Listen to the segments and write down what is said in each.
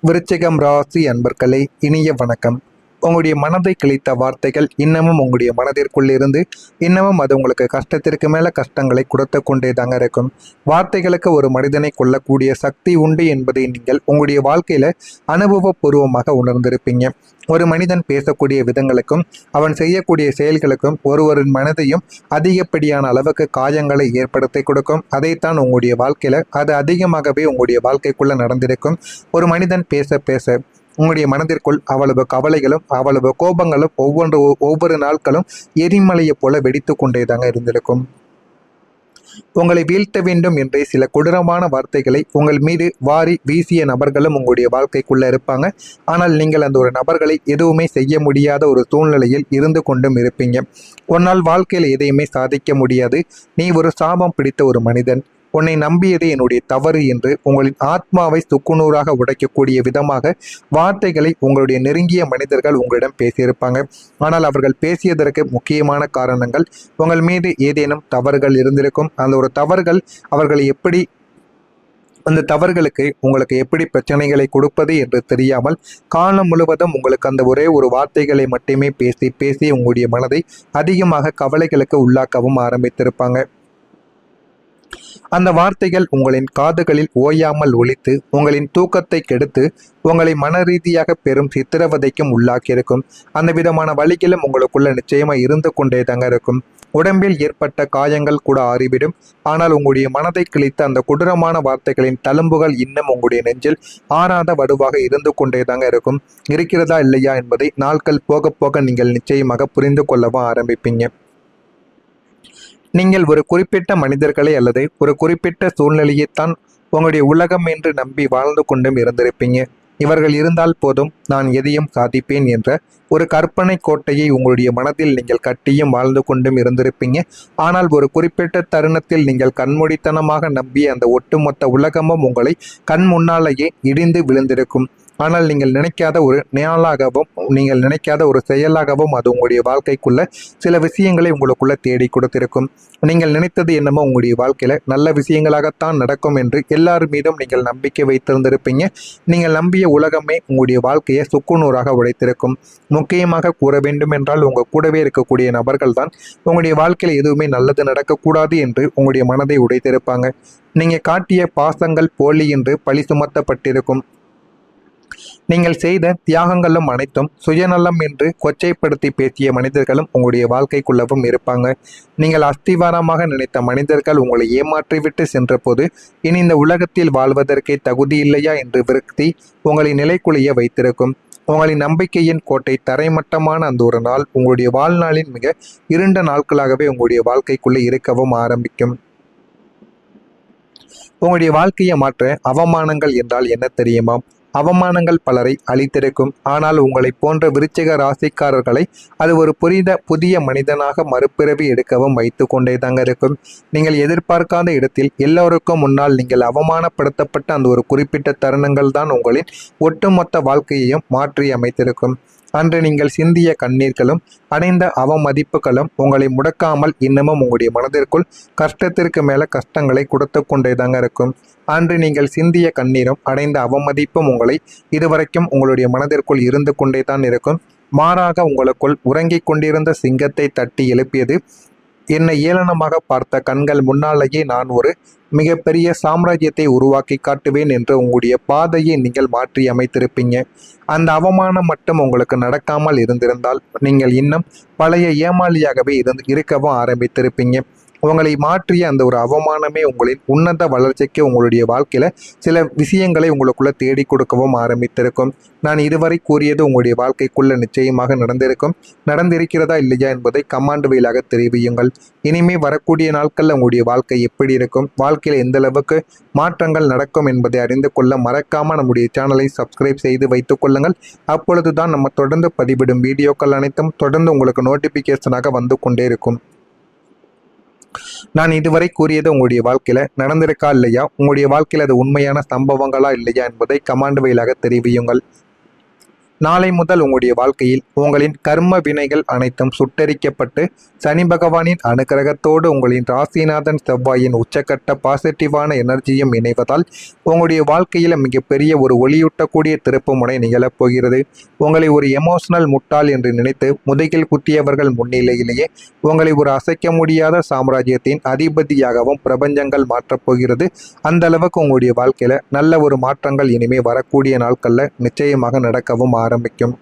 விருச்சிகம் ராசி அன்பர்களே, இனிய வணக்கம். உங்களுடைய மனதை கிழித்த வார்த்தைகள் இன்னமும் உங்களுடைய மனதிற்குள் இருந்து இன்னமும் அது உங்களுக்கு கஷ்டத்திற்கு மேல கஷ்டங்களை கொடுத்து கொண்டே தாங்க இருக்கும். வார்த்தைகளுக்கு ஒரு மனிதனை கொள்ளக்கூடிய சக்தி உண்டு என்பதை நீங்கள் உங்களுடைய வாழ்க்கையில அனுபவபூர்வமாக உணர்ந்திருப்பீங்க. ஒரு மனிதன் பேசக்கூடிய விதங்களுக்கும் அவன் செய்யக்கூடிய செயல்களுக்கும் ஒருவரின் மனதையும் அதிகப்படியான அளவுக்கு காயங்களை ஏற்படுத்தி கொடுக்கும். அதைத்தான் உங்களுடைய வாழ்க்கையில அது அதிகமாகவே உங்களுடைய வாழ்க்கைக்குள்ள நடந்திருக்கும். ஒரு மனிதன் பேச பேச உங்களுடைய மனதிற்குள் அவ்வளவு கவலைகளும் அவ்வளவு கோபங்களும் ஒவ்வொரு நாட்களும் எரிமலையை போல வெடித்து கொண்டே தாங்க இருந்திருக்கும். உங்களை வீழ்த்த வேண்டும் என்ற சில கொடூரமான வார்த்தைகளை உங்கள் மீது வாரி வீசிய நபர்களும் உங்களுடைய வாழ்க்கைக்குள்ள இருப்பாங்க. ஆனால் நீங்கள் அந்த ஒரு நபர்களை எதுவுமே செய்ய முடியாத ஒரு சூழ்நிலையில் இருந்து கொண்டும் இருப்பீங்க. உன்னால் வாழ்க்கையில் எதையுமே சாதிக்க முடியாது, நீ ஒரு சாபம் பிடித்த ஒரு மனிதன், உன்னை நம்பியது என்னுடைய தவறு என்று உங்களின் ஆத்மாவை சுக்குநூறாக உடைக்கக்கூடிய விதமாக வார்த்தைகளை உங்களுடைய நெருங்கிய மனிதர்கள் உங்களிடம் பேசியிருப்பாங்க. ஆனால் அவர்கள் பேசியதற்கு முக்கியமான காரணங்கள் உங்கள் மீது ஏதேனும் தவறுகள் இருந்திருக்கும். அந்த ஒரு தவறுகள் அவர்களை எப்படி அந்த தவறுகளுக்கு உங்களுக்கு எப்படி பிரச்சனைகளை கொடுப்பது என்று தெரியாமல் காலம் முழுவதும் உங்களுக்கு அந்த ஒரே ஒரு வார்த்தைகளை மட்டுமே பேசி பேசி உங்களுடைய மனதை அதிகமாக கவலைகளுக்கு உள்ளாக்கவும் ஆரம்பித்திருப்பாங்க. அந்த வார்த்தைகள் உங்களின் காதுகளில் ஓயாமல் ஒலித்து உங்களின் தூக்கத்தை கெடுத்து உங்களை மன ரீதியாக பெரும் சித்திரவதைக்கும் உள்ளாக்கியிருக்கும். அந்த விதமான வழிகளும் உங்களுக்குள்ள நிச்சயமா இருந்து கொண்டே தாங்க இருக்கும். உடம்பில் ஏற்பட்ட காயங்கள் கூட ஆறிவிடும். ஆனால் உங்களுடைய மனதை கிழித்த அந்த கொடூரமான வார்த்தைகளின் தழும்புகள் இன்னும் உங்களுடைய நெஞ்சில் ஆறாத வடுவாக இருந்து கொண்டே தாங்க இருக்கும். இருக்கிறதா இல்லையா என்பதை நாட்கள் போக போக நீங்கள் நிச்சயமாக புரிந்து கொள்ளவும் ஆரம்பிப்பீங்க. நீங்கள் ஒரு குறிப்பிட்ட மனிதர்களை அல்லது ஒரு குறிப்பிட்ட சூழ்நிலையைத்தான் உங்களுடைய உலகம் என்று நம்பி வாழ்ந்து கொண்டும் இருந்திருப்பீங்க. இவர்கள் இருந்தால் போதும், நான் எதையும் சாதிப்பேன் என்ற ஒரு கற்பனை கோட்டையை உங்களுடைய மனதில் நீங்கள் கட்டியும் வாழ்ந்து கொண்டும் இருந்திருப்பீங்க. ஆனால் ஒரு குறிப்பிட்ட தருணத்தில் நீங்கள் கண்மூடித்தனமாக நம்பிய அந்த ஒட்டுமொத்த உலகமும் உங்களை கண் முன்னாலேயே இடிந்து விழுந்திருக்கும். ஆனால் நீங்கள் நினைக்காத ஒரு நாளாகவும் நீங்கள் நினைக்காத ஒரு செயலாகவும் அது உங்களுடைய வாழ்க்கைக்குள்ள சில விஷயங்களை உங்களுக்குள்ள தேடி கொடுத்திருக்கும். நீங்கள் நினைத்தது என்னமோ உங்களுடைய வாழ்க்கையில நல்ல விஷயங்களாகத்தான் நடக்கும் என்று எல்லார் மீதும் நீங்கள் நம்பிக்கை வைத்திருந்திருப்பீங்க. நீங்கள் நம்பிய உலகமே உங்களுடைய வாழ்க்கையை சுக்குநூறாக உடைத்திருக்கும். முக்கியமாக கூற வேண்டும் என்றால் உங்கள் கூடவே இருக்கக்கூடிய நபர்கள் தான் உங்களுடைய வாழ்க்கையில் எதுவுமே நல்லது நடக்கக்கூடாது என்று உங்களுடைய மனதை உடைத்திருப்பாங்க. நீங்கள் காட்டிய பாசங்கள் போலி என்று பழி சுமத்தப்பட்டிருக்கும். நீங்கள் செய்த தியாகங்களும் அனைத்தும் சுயநலம் என்று கொச்சைப்படுத்தி பேசிய மனிதர்களும் உங்களுடைய வாழ்க்கைக்குள்ளவும் இருப்பாங்க. நீங்கள் அஸ்திவாரமாக நினைத்த மனிதர்கள் உங்களை ஏமாற்றிவிட்டு சென்ற போது இனி இந்த உலகத்தில் வாழ்வதற்கே தகுதி இல்லையா என்று விரக்தி உங்களை நிலைக்குலைய வைத்திருக்கும். உங்களின் நம்பிக்கையின் கோட்டை தரைமட்டமான அந்த ஒரு நாள் உங்களுடைய வாழ்நாளின் மிக இருண்ட நாட்களாகவே உங்களுடைய வாழ்க்கைக்குள்ளே இருக்கவும் ஆரம்பிக்கும். உங்களுடைய வாழ்க்கையை மாற்ற அவமானங்கள் என்றால் என்ன தெரியுமா? அவமானங்கள் பலரை அழித்திருக்கும். ஆனால் உங்களை போன்ற விருச்சிக ராசிக்காரர்களை அது ஒரு புதிய மனிதனாக மறுபிறவி எடுக்கவும் வைத்து கொண்டே தாங்க இருக்கும். நீங்கள் எதிர்பார்க்காத இடத்தில் எல்லோருக்கும் முன்னால் நீங்கள் அவமானப்படுத்தப்பட்ட அந்த ஒரு குறிப்பிட்ட தருணங்கள் தான் உங்களின் ஒட்டுமொத்த வாழ்க்கையையும் மாற்றி அமைத்திருக்கும். அன்று நீங்கள் சிந்திய கண்ணீர்களும் அடைந்த அவமதிப்புகளும் உங்களை முடக்காமல் இன்னமும் உங்களுடைய மனதிற்குள் கஷ்டத்திற்கு மேல கஷ்டங்களை கொடுத்து கொண்டே தாங்க இருக்கும். அன்று நீங்கள் சிந்திய கண்ணீரும் அடைந்த அவமதிப்பும் உங்களை இதுவரைக்கும் உங்களுடைய மனதிற்குள் இருந்து கொண்டே தான் இருக்கும். மாறாக உங்களுக்குள் உறங்கிக் கொண்டிருந்த சிங்கத்தை தட்டி எழுப்பியது. என்னை ஏளனமாக பார்த்த கண்கள் முன்னாலேயே நான் ஒரு மிகப்பெரிய சாம்ராஜ்யத்தை உருவாக்கி காட்டுவேன் என்று உங்களுடைய பாதையை நீங்கள் மாற்றி அமைத்திருப்பீங்க. அந்த அவமானம் மட்டும் உங்களுக்கு நடக்காமல் இருந்திருந்தால் நீங்கள் இன்னும் பழைய ஏமாளியாகவே இருக்கவும் ஆரம்பித்திருப்பீங்க. உங்களை மாற்றிய அந்த ஒரு அவமானமே உங்களின் உன்னத வளர்ச்சிக்கு உங்களுடைய வாழ்க்கையில சில விஷயங்களை உங்களுக்குள்ள தேடி கொடுக்கவும் ஆரம்பித்திருக்கும். நான் இதுவரை கூறியது உங்களுடைய வாழ்க்கைக்குள்ள நிச்சயமாக நடந்திருக்கிறதா இல்லையா என்பதை கமாண்ட் வழியாக தெரிவியுங்கள். இனிமே வரக்கூடிய நாட்கள்ல உங்களுடைய வாழ்க்கை எப்படி இருக்கும், வாழ்க்கையில எந்த அளவுக்கு மாற்றங்கள் நடக்கும் என்பதை அறிந்து கொள்ள மறக்காம நம்முடைய சேனலை சப்ஸ்கிரைப் செய்து வைத்துக் கொள்ளுங்கள். அப்பொழுதுதான் நம்ம தொடர்ந்து பதிவிடும் வீடியோக்கள் அனைத்தும் தொடர்ந்து உங்களுக்கு நோட்டிபிகேஷனாக வந்து கொண்டே இருக்கும். நான் இதுவரை கூறியது உங்களுடைய வாழ்க்கையில நடந்திருக்கா இல்லையா, உங்களுடைய வாழ்க்கையில அது உண்மையான சம்பவங்களா இல்லையா என்பதை கமாண்ட் வழியாக தெரிவியுங்கள். நாளை முதல் உங்களுடைய வாழ்க்கையில் உங்களின் கர்ம வினைகள் அனைத்தும் சுட்டரிக்கப்பட்டு சனி பகவானின் அனுகிரகத்தோடு உங்களின் ராசிநாதன் செவ்வாயின் உச்சக்கட்ட பாசிட்டிவான எனர்ஜியும் இணைவதால் உங்களுடைய வாழ்க்கையில் மிகப்பெரிய ஒரு ஒளியூட்டக்கூடிய திருப்பு முனை நிகழப்போகிறது. உங்களை ஒரு எமோஷனல் முட்டாள் என்று நினைத்து முதுகில் குத்தியவர்கள் முன்னிலையிலேயே உங்களை ஒரு அசைக்க முடியாத சாம்ராஜ்யத்தின் அதிபதியாகவும் பிரபஞ்சங்கள் மாற்றப்போகிறது. அந்த அளவுக்கு உங்களுடைய வாழ்க்கையில நல்ல ஒரு மாற்றங்கள் இனிமே வரக்கூடிய நாட்கள்ல நிச்சயமாக நடக்கவும் ஆரம்பிக்கும்.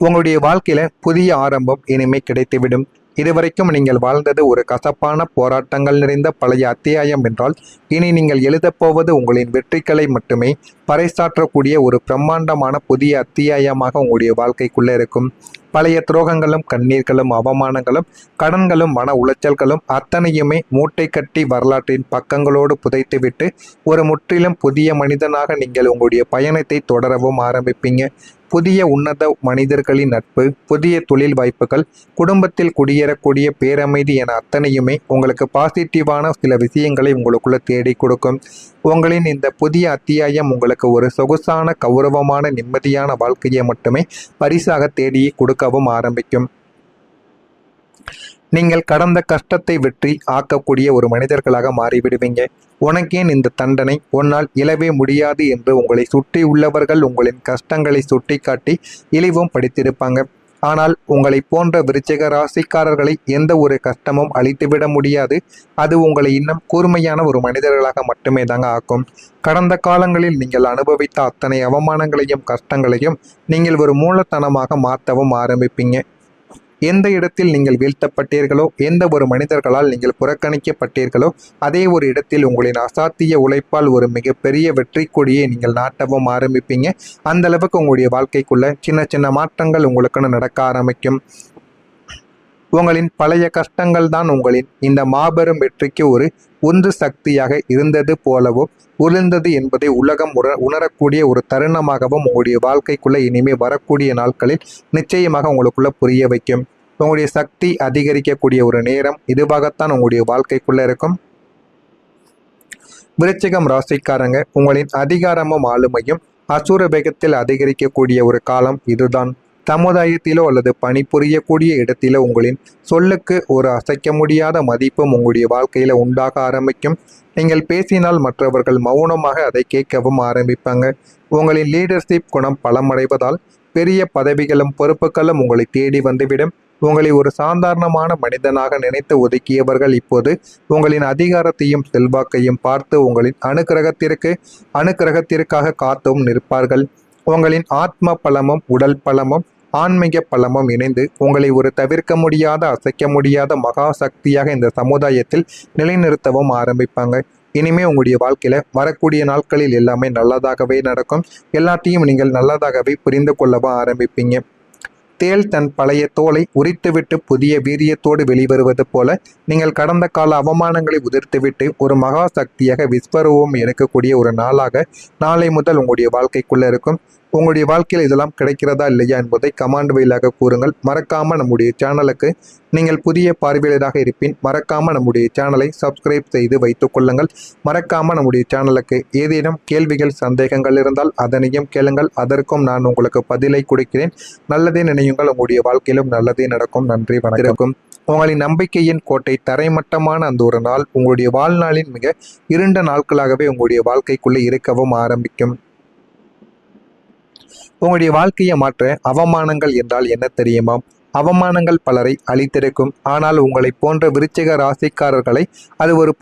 உங்களுடைய வாழ்க்கையில புதிய ஆரம்பம் இனிமே கிடைத்துவிடும். இதுவரைக்கும் நீங்கள் வாழ்ந்தது ஒரு கசப்பான போராட்டங்கள் நிறைந்த பழைய அத்தியாயம் என்றால் இனி நீங்கள் எழுதப்போவது உங்களின் வெற்றிகளை மட்டுமே பறைசாற்றக்கூடிய ஒரு பிரம்மாண்டமான புதிய அத்தியாயமாக உங்களுடைய வாழ்க்கைக்குள்ளே இருக்கும். பழைய துரோகங்களும் கண்ணீர்களும் அவமானங்களும் கடன்களும் மன உளைச்சல்களும் அத்தனையுமே மூட்டை கட்டி வரலாற்றின் பக்கங்களோடு புதைத்துவிட்டு ஒரு முற்றிலும் புதிய மனிதனாக நீங்கள் உங்களுடைய பயணத்தை தொடரவும் ஆரம்பிப்பீங்க. புதிய உன்னத மனிதர்களின் நட்பு, புதிய தொழில் வாய்ப்புகள், குடும்பத்தில் குடியேறக்கூடிய பேரமைதி என அத்தனையுமே உங்களுக்கு பாசிட்டிவான சில விஷயங்களை உங்களுக்குள்ள தேடி கொடுக்கும். உங்களின் இந்த புதிய அத்தியாயம் உங்களுக்கு ஒரு சொகுசான கௌரவமான நிம்மதியான வாழ்க்கையை மட்டுமே பரிசாக தேடி கொடுக்கவும் ஆரம்பிக்கும். நீங்கள் கடந்த கஷ்டத்தை வெற்றி ஆக்கக்கூடிய ஒரு மனிதர்களாக மாறிவிடுவீங்க. உனக்கேன் இந்த தண்டனை, உன்னால் இழவே முடியாது என்று உங்களை சுற்றி உள்ளவர்கள் உங்களின் கஷ்டங்களை சுட்டிக்காட்டி இழிவும் படித்திருப்பாங்க. ஆனால் உங்களை போன்ற விருச்சிக ராசிக்காரர்களை எந்த ஒரு கஷ்டமும் அழித்துவிட முடியாது. அது உங்களை இன்னும் கூர்மையான ஒரு மனிதர்களாக மட்டுமே தாங்க ஆக்கும். கடந்த காலங்களில் நீங்கள் அனுபவித்த அத்தனை அவமானங்களையும் கஷ்டங்களையும் நீங்கள் ஒரு மூலத்தனமாக மாற்றவும் ஆரம்பிப்பீங்க. எந்த இடத்தில் நீங்கள் வீழ்த்தப்பட்டீர்களோ, எந்த ஒரு மனிதர்களால் நீங்கள் புறக்கணிக்கப்பட்டீர்களோ, அதே ஒரு இடத்தில் உங்களின் அசாத்திய உழைப்பால் ஒரு மிகப்பெரிய வெற்றி கொடியை நீங்கள் நாட்டவும் ஆரம்பிப்பீங்க. அந்த அளவுக்கு உங்களுடைய வாழ்க்கைக்குள்ள சின்ன சின்ன மாற்றங்கள் உங்களுக்குன்னு நடக்க ஆரம்பிக்கும். உங்களின் பழைய கஷ்டங்கள் தான் உங்களின் இந்த மாபெரும் வெற்றிக்கு ஒரு உந்து சக்தியாக இருந்தது போலவோ உருந்தது என்பதை உலகம் உணரக்கூடிய ஒரு தருணமாகவும் உங்களுடைய வாழ்க்கைக்குள்ள இனிமே வரக்கூடிய நாட்களில் நிச்சயமாக உங்களுக்குள்ள புரிய வைக்கும். உங்களுடைய சக்தி அதிகரிக்கக்கூடிய ஒரு நேரம் இதுவாகத்தான் உங்களுடைய வாழ்க்கைக்குள்ள இருக்கும். விருச்சிகம் ராசிக்காரங்க, உங்களின் அதிகாரமும் ஆளுமையும் அசுர வேகத்தில் அதிகரிக்கக்கூடிய ஒரு காலம் இதுதான். சமுதாயத்திலோ அல்லது பணிபுரியக்கூடிய இடத்திலோ உங்களின் சொல்லுக்கு ஒரு அசைக்க முடியாத மதிப்பும் உங்களுடைய வாழ்க்கையில உண்டாக ஆரம்பிக்கும். நீங்கள் பேசினால் மற்றவர்கள் மௌனமாக அதை கேட்கவும் ஆரம்பிப்பாங்க. உங்களின் லீடர்ஷிப் குணம் பலமடைவதால் பெரிய பதவிகளும் பொறுப்புகளும் உங்களை தேடி வந்துவிடும். உங்களை ஒரு சாதாரணமான மனிதனாக நினைத்து ஒதுக்கியவர்கள் இப்போது உங்களின் அதிகாரத்தையும் செல்வாக்கையும் பார்த்து உங்களின் அனுக்கிரகத்திற்காக காத்தும் நிற்பார்கள். உங்களின் ஆத்ம பலமும் உடல் பலமும் ஆன்மீக பலமும் இணைந்து உங்களை ஒரு தவிர்க்க முடியாத அசைக்க முடியாத மகா சக்தியாக இந்த சமுதாயத்தில் நிலைநிறுத்தவும் ஆரம்பிப்பாங்க. இனிமே உங்களுடைய வாழ்க்கையில வரக்கூடிய நாட்களில் எல்லாமே நல்லதாகவே நடக்கும். எல்லாத்தையும் நீங்கள் நல்லதாகவே புரிந்து கொள்ளவும் ஆரம்பிப்பீங்க. தேள் தன் பழைய தோலை உரித்துவிட்டு புதிய வீரியத்தோடு வெளிவருவது போல நீங்கள் கடந்த கால அவமானங்களை உதிர்த்துவிட்டு ஒரு மகா சக்தியாக விஸ்வரூபம் எடுக்கக்கூடிய ஒரு நாளாக நாளை முதல் உங்களுடைய வாழ்க்கைக்குள்ள இருக்கும். உங்களுடைய வாழ்க்கையில் இதெல்லாம் கிடைக்கிறதா இல்லையா என்பதை கமெண்ட் வழியாக கூறுங்கள். மறக்காமல் நம்முடைய சேனலுக்கு நீங்கள் புதிய பார்வையாளராக இருப்பின் மறக்காமல் நம்முடைய சேனலை சப்ஸ்கிரைப் செய்து வைத்துக் கொள்ளுங்கள். மறக்காமல் நம்முடைய சேனலுக்கு ஏதேனும் கேள்விகள் சந்தேகங்கள் இருந்தால் அதனையும் கேளுங்கள். அதற்கும் நான் உங்களுக்கு பதிலை கொடுக்கிறேன். நல்லதே நினையுங்கள், உங்களுடைய வாழ்க்கையிலும் நல்லதே நடக்கும். நன்றி, வணக்கம். உங்களின் நம்பிக்கையின் கோட்டை தரைமட்டமான அந்த ஒரு நாள் உங்களுடைய வாழ்நாளின் மிக இருண்ட நாட்களாகவே உங்களுடைய வாழ்க்கைக்குள்ளே இருக்கவும் ஆரம்பிக்கும். உங்களுடைய வாழ்க்கையை மாற்ற அவமானங்கள் என்றால் என்ன தெரியுமா? அவமானங்கள் பலரை அழித்திருக்கும். ஆனால் உங்களை போன்ற விருச்சிக ராசிக்காரர்களை அது ஒரு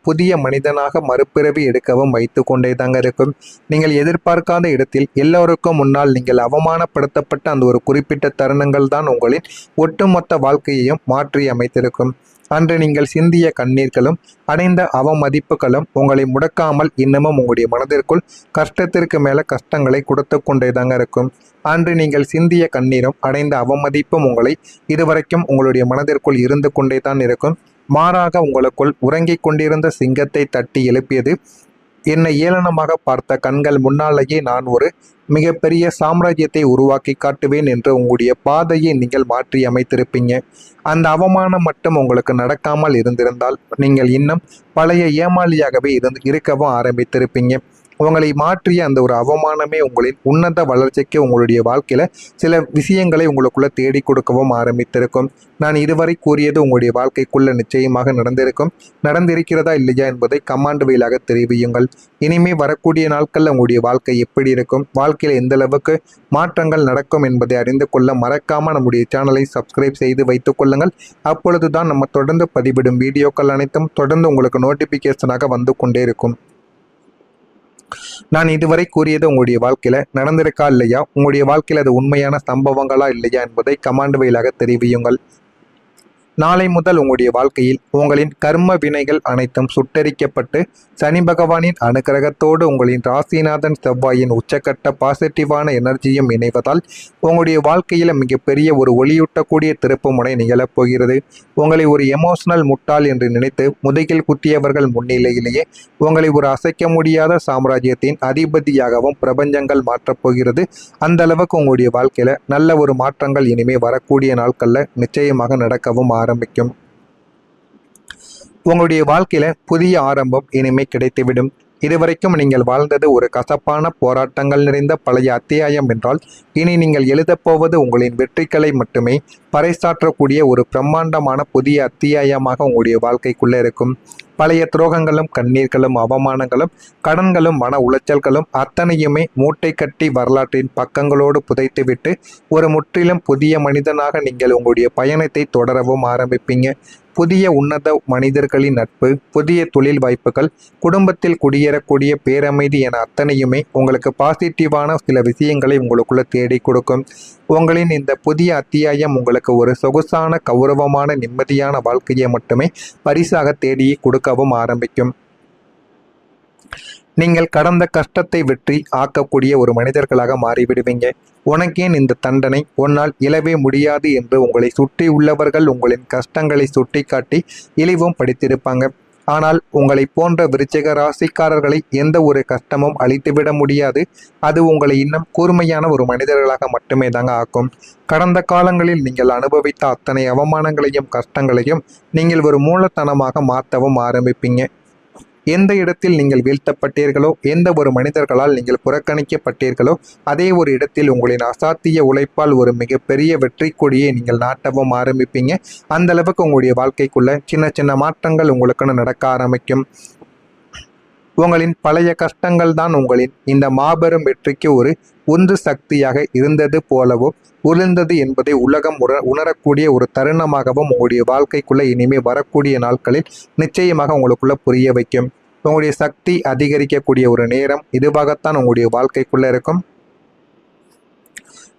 புதிய மனிதனாக மறுபிறவி எடுக்கவும் வைத்து கொண்டே தாங்க இருக்கும். நீங்கள் எதிர்பார்க்காத இடத்தில் எல்லோருக்கும் முன்னால் நீங்கள் அவமானப்படுத்தப்பட்ட அந்த ஒரு குறிப்பிட்ட தருணங்கள் தான் உங்களின் ஒட்டுமொத்த வாழ்க்கையையும் மாற்றி அமைத்திருக்கும். அன்று நீங்கள் சிந்திய கண்ணீர்களும் அடைந்த அவமதிப்புகளும் உங்களை முடக்காமல் இன்னமும் உங்களுடைய மனதிற்குள் கஷ்டத்திற்கு மேல கஷ்டங்களை கொடுத்து கொண்டே தாங்க இருக்கும். அன்று நீங்கள் சிந்திய கண்ணீரும் அடைந்த அவமதிப்பும் உங்களை இதுவரைக்கும் உங்களுடைய மனதிற்குள் இருந்து கொண்டே தான் இருக்கும். மாறாக உங்களுக்குள் உறங்கிக் கொண்டிருந்த சிங்கத்தை தட்டி எழுப்பியது என்னை ஏளனமாக பார்த்த கண்கள் முன்னாலேயே நான் ஒரு மிகப்பெரிய சாம்ராஜ்யத்தை உருவாக்கி காட்டுவேன் என்று உங்களுடைய பாதையை நீங்கள் மாற்றி அமைத்திருப்பீங்க. அந்த அவமானம் மட்டும் உங்களுக்கு நடக்காமல் இருந்திருந்தால் நீங்கள் இன்னும் பழைய ஏமாளியாகவே இருக்கவும் ஆரம்பித்திருப்பீங்க. உங்களை மாற்றிய அந்த ஒரு அவமானமே உங்களின் உன்னத வளர்ச்சிக்கு உங்களுடைய வாழ்க்கையில் சில விஷயங்களை உங்களுக்குள்ள தேடி கொடுக்கவும் ஆரம்பித்திருக்கும். நான் இதுவரை கூறியது உங்களுடைய வாழ்க்கைக்குள்ள நிச்சயமாக நடந்திருக்கிறதா இல்லையா என்பதை கமாண்ட் வழியாக தெரிவியுங்கள். இனிமே வரக்கூடிய நாட்களில் உங்களுடைய வாழ்க்கை எப்படி இருக்கும், வாழ்க்கையில் எந்த அளவுக்கு மாற்றங்கள் நடக்கும் என்பதை அறிந்து கொள்ள மறக்காமல் நம்முடைய சேனலை சப்ஸ்கிரைப் செய்து வைத்துக் கொள்ளுங்கள். அப்பொழுதுதான் நம்ம தொடர்ந்து பதிவிடும் வீடியோக்கள் அனைத்தும் தொடர்ந்து உங்களுக்கு நோட்டிஃபிகேஷனாக வந்து கொண்டே இருக்கும். நான் இதுவரை கூறியது உங்களுடைய வாழ்க்கையில நடந்திருக்கா இல்லையா, உங்களுடைய வாழ்க்கையில் அது உண்மையான சம்பவங்களா இல்லையா என்பதை கமாண்ட் வழியாக தெரிவியுங்கள். நாளை முதல் உங்களுடைய வாழ்க்கையில் உங்களின் கர்ம வினைகள் அனைத்தும் சுட்டரிக்கப்பட்டு சனி பகவானின் அனுகிரகத்தோடு உங்களின் ராசிநாதன் செவ்வாயின் உச்சக்கட்ட பாசிட்டிவான எனர்ஜியும் இணைவதால் உங்களுடைய வாழ்க்கையில் மிகப்பெரிய ஒரு ஒளியூட்டக்கூடிய திருப்பு முனை நிகழப்போகிறது. உங்களை ஒரு எமோஷனல் முட்டாள் என்று நினைத்து முதுகில் குத்தியவர்கள் முன்னிலையிலேயே உங்களை ஒரு அசைக்க முடியாத சாம்ராஜ்யத்தின் அதிபதியாகவும் பிரபஞ்சங்கள் மாற்றப்போகிறது. அந்த அளவுக்கு உங்களுடைய வாழ்க்கையில் நல்ல ஒரு மாற்றங்கள் இனிமே வரக்கூடிய நாட்களில் நிச்சயமாக நடக்கவும் ஆரம்பிக்கும். உங்களுடைய வாழ்க்கையில புதிய ஆரம்பம் இனிமே கிடைத்துவிடும். இதுவரைக்கும் நீங்கள் வாழ்ந்தது ஒரு கசப்பான போராட்டங்கள் நிறைந்த பழைய அத்தியாயம் என்றால் இனி நீங்கள் எழுதப்போவது உங்களின் வெற்றிகளை மட்டுமே பறைசாற்றக்கூடிய ஒரு பிரம்மாண்டமான புதிய அத்தியாயமாக உங்களுடைய வாழ்க்கைக்குள்ளே இருக்கும். பழைய துரோகங்களும் கண்ணீர்களும் அவமானங்களும் கடன்களும் மன உளைச்சல்களும் அத்தனையுமே மூட்டை கட்டி வரலாற்றின் பக்கங்களோடு புதைத்துவிட்டு ஒரு முற்றிலும் புதிய மனிதனாக நீங்கள் உங்களுடைய பயணத்தை தொடரவும் ஆரம்பிப்பீங்க. புதிய உன்னத மனிதர்களின் நட்பு, புதிய தொழில் வாய்ப்புகள், குடும்பத்தில் குடியேறக்கூடிய பேரமைதி என அத்தனையுமே உங்களுக்கு பாசிட்டிவான சில விஷயங்களை உங்களுக்குள்ள தேடி கொடுக்கும். உங்களின் இந்த புதிய அத்தியாயம் உங்களுக்கு ஒரு சொகுசான கௌரவமான நிம்மதியான வாழ்க்கையை மட்டுமே பரிசாக தேடி கொடுக்கவும் ஆரம்பிக்கும். நீங்கள் கடந்த கஷ்டத்தை வெற்றி ஆக்கக்கூடிய ஒரு மனிதர்களாக மாறிவிடுவீங்க. உனக்கேன் இந்த தண்டனை, உன்னால் இழவே முடியாது என்று உங்களை சுற்றி உள்ளவர்கள் உங்களின் கஷ்டங்களை சுட்டி காட்டி இழிவும் படித்திருப்பாங்க. ஆனால் உங்களை போன்ற விருச்சிக ராசிக்காரர்களை எந்த ஒரு கஷ்டமும் அழித்துவிட முடியாது. அது உங்களை இன்னும் கூர்மையான ஒரு மனிதர்களாக மட்டுமே தாங்க ஆக்கும். கடந்த காலங்களில் நீங்கள் அனுபவித்த அத்தனை அவமானங்களையும் கஷ்டங்களையும் நீங்கள் ஒரு மூலத்தனமாக மாற்றவும் ஆரம்பிப்பீங்க. எந்த இடத்தில் நீங்கள் வீழ்த்தப்பட்டீர்களோ, எந்த ஒரு மனிதர்களால் நீங்கள் புறக்கணிக்கப்பட்டீர்களோ, அதே ஒரு இடத்தில் உங்களின் அசாத்திய உழைப்பால் ஒரு மிகப்பெரிய வெற்றி கொடியை நீங்கள் நாட்டவும் ஆரம்பிப்பீங்க. அந்த அளவுக்கு உங்களுடைய வாழ்க்கைக்குள்ள சின்ன சின்ன மாற்றங்கள் உங்களுக்குன்னு நடக்க ஆரம்பிக்கும். உங்களின் பழைய கஷ்டங்கள் தான் உங்களின் இந்த மாபெரும் வெற்றிக்கு ஒரு உந்து சக்தியாக இருந்தது போலவோ உருந்தது என்பதை உலகம் உணரக்கூடிய ஒரு தருணமாகவும் உங்களுடைய வாழ்க்கைக்குள்ள இனிமே வரக்கூடிய நாட்களில் நிச்சயமாக உங்களுக்குள்ள புரிய வைக்கும். உங்களுடைய சக்தி அதிகரிக்கக்கூடிய ஒரு நேரம் இதுவாகத்தான் உங்களுடைய வாழ்க்கைக்குள்ள இருக்கும்.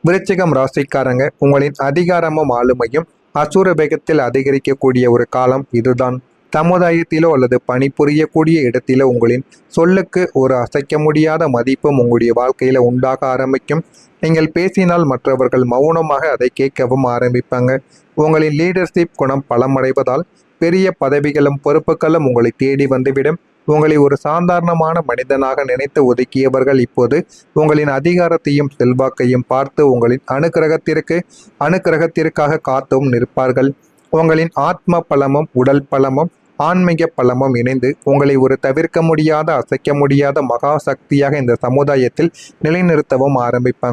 விருச்சிகம் ராசிக்காரங்க, உங்களின் அதிகாரமும் ஆளுமையும் அசுர வேகத்தில் அதிகரிக்கக்கூடிய ஒரு காலம் இதுதான். சமுதாயத்திலோ அல்லது பணிபுரியக்கூடிய இடத்திலோ உங்களின் சொல்லுக்கு ஒரு அசைக்க முடியாத மதிப்பும் உங்களுடைய வாழ்க்கையில உண்டாக ஆரம்பிக்கும். நீங்கள் பேசினால் மற்றவர்கள் மௌனமாக அதை கேட்கவும் ஆரம்பிப்பாங்க. உங்களின் லீடர்ஷிப் குணம் பலமடைவதால் பெரிய பதவிகளும் பொறுப்புகளும் உங்களை தேடி வந்துவிடும். உங்களை ஒரு சாதாரணமான மனிதனாக நினைத்து ஒதுக்கியவர்கள் இப்போது உங்களின் அதிகாரத்தையும் செல்வாக்கையும் பார்த்து உங்களின் அனுக்கிரகத்திற்காக காத்தும் நிற்பார்கள். உங்களின் ஆத்ம பலமும் உடல் பலமும் ஆன்மீக பலமும் இணைந்து உங்களை ஒரு தவிர்க்க முடியாத அசைக்க முடியாத மகா சக்தியாக இந்த சமுதாயத்தில் நிலைநிறுத்தவும் ஆரம்பிப்பாங்க.